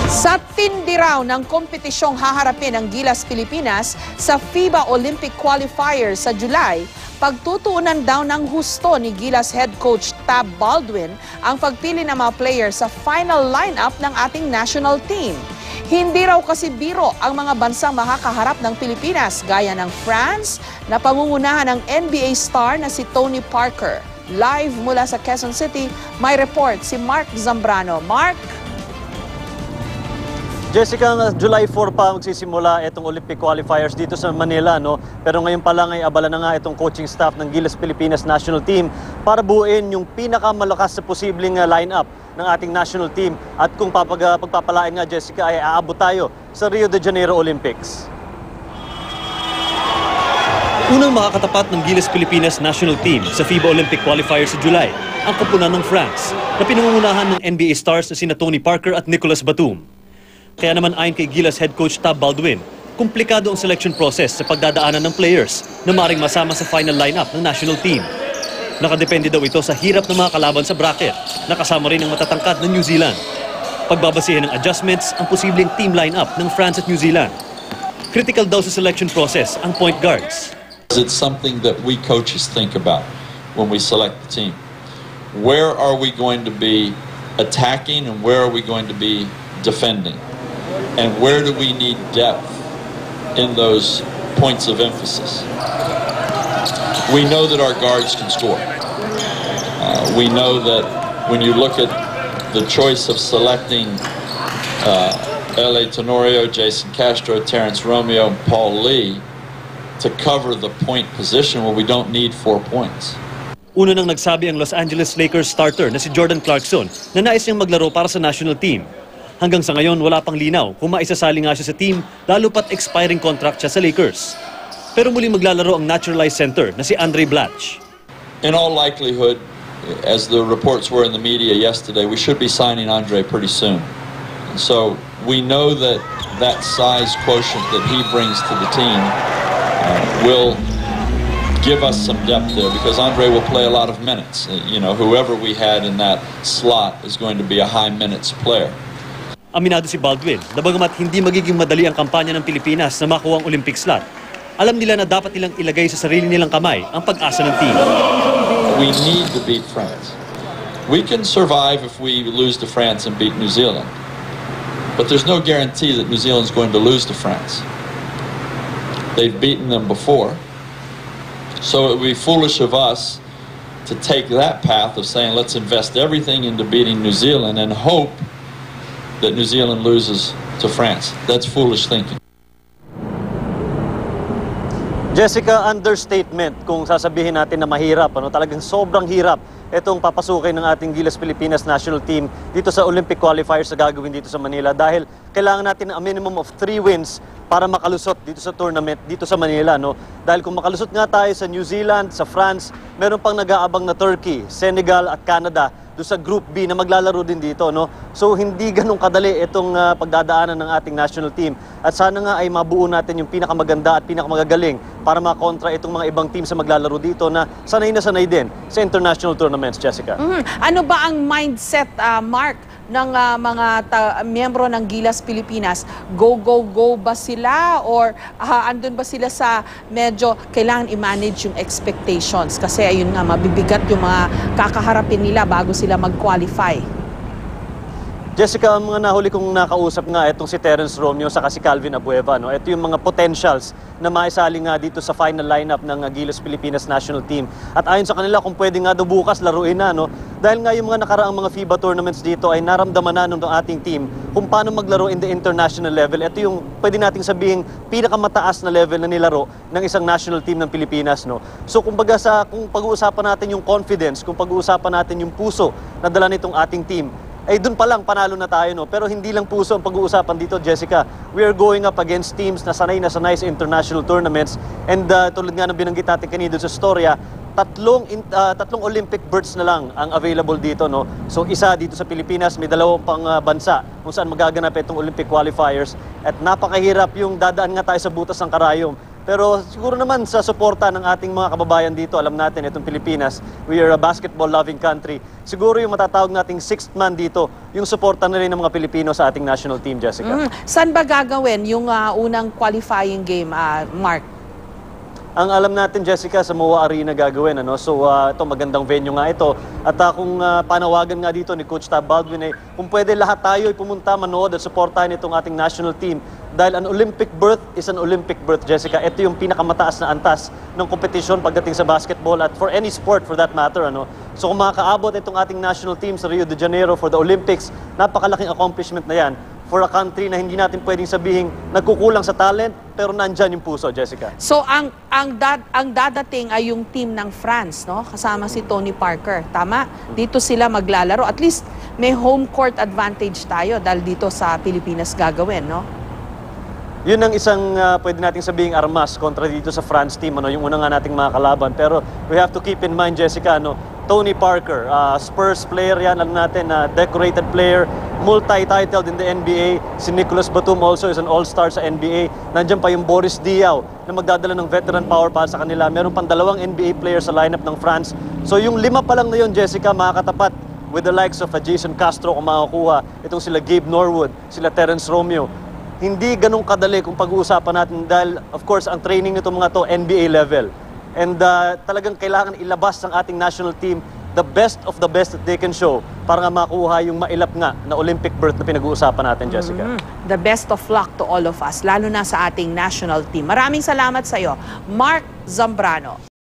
Sa tindi raw ng kompetisyong haharapin ng Gilas Pilipinas sa FIBA Olympic Qualifiers sa July, pagtutuunan daw ng husto ni Gilas head coach Tab Baldwin ang pagpili ng mga players sa final lineup ng ating national team. Hindi raw kasi biro ang mga bansang makakaharap ng Pilipinas gaya ng France na pangungunahan ng NBA star na si Tony Parker. Live mula sa Quezon City, may report si Mark Zambrano. Mark? Jessica, July 4 pa magsisimula itong Olympic Qualifiers dito sa Manila, no? Pero ngayon pa lang ay abala na nga itong coaching staff ng Gilas Pilipinas National Team para buuin yung pinakamalakas sa posibleng lineup ng ating national team. At kung pagpapalain nga, Jessica, ay aabot tayo sa Rio de Janeiro Olympics. Unang makakatapat ng Gilas Pilipinas National Team sa FIBA Olympic Qualifiers sa July ang koponan ng France na pinangungunahan ng NBA stars na sina Tony Parker at Nicolas Batum. Kaya naman ayon kay Gilas head coach Tab Baldwin, komplikado ang selection process sa pagdadaanan ng players na maaaring masama sa final lineup ng national team. Nakadepende daw ito sa hirap ng mga kalaban sa bracket, na kasama rin ang matatangkad ng New Zealand. Pagbabasihan ng adjustments ang posibleng team lineup ng France at New Zealand. Critical daw sa selection process ang point guards. It's something that we coaches think about when we select the team. Where are we going to be attacking and where are we going to be defending? And where do we need depth in those points of emphasis? We know that our guards can score. We know that when you look at the choice of selecting L.A. Tenorio, Jason Castro, Terrence Romeo, and Paul Lee to cover the point position where we don't need 4 points. Una nang nagsabi ang Los Angeles Lakers starter na si Jordan Clarkson na nais niyang maglaro para sa national team. Hanggang sa ngayon, wala pang linaw kung maisasali nga siya sa team, lalo pat expiring contract siya sa Lakers. Pero muling maglalaro ang naturalized center na si Andre Blatch. In all likelihood, as the reports were in the media yesterday, we should be signing Andre pretty soon. And so we know that that size quotient that he brings to the team will give us some depth there because Andre will play a lot of minutes. You know, whoever we had in that slot is going to be a high minutes player. Aminado si Baldwin na bagamat hindi magiging madali ang kampanya ng Pilipinas na makuha ang Olympic slot, alam nila na dapat nilang ilagay sa sarili nilang kamay ang pag-asa ng team. We need to beat France. We can survive if we lose to France and beat New Zealand. But there's no guarantee that New Zealand's going to lose to France. They've beaten them before. So it would be foolish of us to take that path of saying let's invest everything into beating New Zealand and hope that New Zealand loses to France. That's foolish thinking. Jessica, understatement kung sasabihin natin na mahirap, talagang sobrang hirap itong papasukin ng ating Gilas Pilipinas National Team dito sa Olympic Qualifiers na gagawin dito sa Manila dahil kailangan natin a minimum of 3 wins para makalusot dito sa tournament dito sa Manila, no? Dahil kung makalusot nga tayo sa New Zealand, sa France, meron pang nag-aabang na Turkey, Senegal at Canada doon sa Group B na maglalaro din dito, no? So hindi ganun kadali itong pagdadaanan ng ating national team. At sana nga ay mabuo natin yung pinakamaganda at pinakamagagaling para makontra itong mga ibang team sa maglalaro dito na sanay din sa international tournaments, Jessica. Ano ba ang mindset, Mark, ng mga miyembro ng Gilas Pilipinas? Go ba sila? Or andun ba sila sa medyo kailangan i-manage yung expectations? Kasi ayun nga, mabibigat yung mga kakaharapin nila bago sila mag-qualify. Jessica, ang mga nahuli kong nakausap nga itong si Terrence Romeo saka si Calvin Abueva, no? Ito yung mga potentials na maisali nga dito sa final lineup ng Gilas Pilipinas National Team. At ayon sa kanila, kung pwede nga daw bukas laruin na, no? Dahil nga yung mga nakaraang mga FIBA tournaments dito ay naramdaman na ng ating team kung paano maglaro in the international level. Ito yung pwede nating sabihin pinakamataas na level na nilaro ng isang national team ng Pilipinas, no? So kumbaga kung pag-uusapan natin yung confidence, kung pag-uusapan natin yung puso na dala nitong ating team, ay doon pa lang panalo na tayo, no? Pero hindi lang puso ang pag-uusapan dito, Jessica. We are going up against teams na sanay sa international tournaments. And tulad nga ng binanggit natin kanina sa storya, tatlong Olympic berths na lang ang available dito, no? So isa dito sa Pilipinas, may 2 pang bansa kung saan magaganap itong Olympic qualifiers. At napakahirap yung dadaan nga tayo sa butas ng karayom. Pero siguro naman sa suporta ng ating mga kababayan dito, alam natin itong Pilipinas, we are a basketball-loving country. Siguro yung matatawag nating sixth man dito, yung suporta na rin ng mga Pilipino sa ating national team, Jessica. Saan ba gagawin yung unang qualifying game, Mark? Ang alam natin, Jessica, sa MOA Arena gagawin. So ito, magandang venue nga ito. At kung panawagan nga dito ni Coach Tab Baldwin, kung pwede lahat tayo pumunta, manood at suportahan itong ating national team. Dahil an Olympic berth is an Olympic berth, Jessica. Ito yung pinakamataas na antas ng kompetisyon pagdating sa basketball at for any sport for that matter. So kung makakaabot itong ating national team sa Rio de Janeiro for the Olympics, napakalaking accomplishment na yan for a country na hindi natin pwedeng sabihin nagkukulang sa talent, pero nandyan yung puso, Jessica. So ang dadating ay yung team ng France, no? Kasama si Tony Parker. Tama? Dito sila maglalaro. At least may home court advantage tayo dahil dito sa Pilipinas gagawin, no? Yun ang isang pwede nating sabihing armas kontra dito sa France team, yung una nga nating mga kalaban. Pero we have to keep in mind, Jessica, Tony Parker, Spurs player yan, alam natin, decorated player, multi-titled in the NBA. Si Nicolas Batum also is an all-star sa NBA. Nandiyan pa yung Boris Diaw na magdadala ng veteran power para sa kanila. Meron pang 2 NBA players sa lineup ng France. So yung 5 pa lang na yun, Jessica, makakatapat with the likes of Jason Castro kung makakuha. Itong sila Gabe Norwood, sila Terence Romeo. Hindi ganun kadali kung pag-uusapan natin dahil, of course, ang training nito mga to NBA level. And talagang kailangan ilabas ng ating national team the best of the best that they can show para nga makuha yung mailap nga na Olympic berth na pinag-uusapan natin, Jessica. The best of luck to all of us, lalo na sa ating national team. Maraming salamat sa iyo, Mark Zambrano.